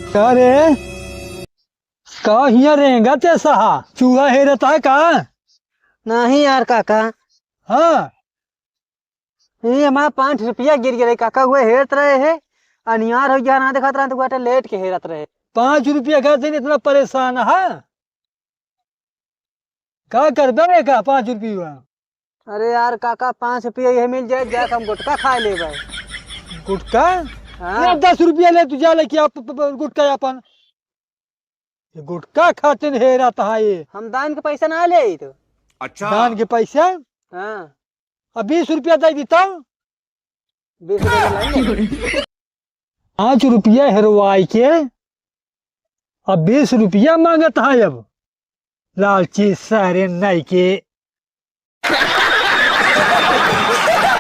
का रे का हिया रहेगा ते सहा चूहा है रहता है का। नहीं यार काका, हाँ ये हमारा 5 रुपया गिर गया काका। हुए हेरत रहे है, अनियार हो गया ना देखत रहे तो गोटे लेट के हेरत रहे। 5 रुपया खाते इतना परेशान है का कर दे का 5 रुपया। अरे यार काका 5 रुपया ये मिल जाए जाके हम गुटखा खा ले भाई। गुटका हाँ 10 रुपया ले तू जा लेके गुटका अपन ये गुटका खाते है रहता है ये। हम दान के पैसा ना ले तो। अच्छा। दान के पैसे हाँ अब 20 रुपया दे देता 20 रुपया लाएंगे। 5 रुपया हेरवाई के अब 20 रुपया मांगता है अब लालची सारे नाई के।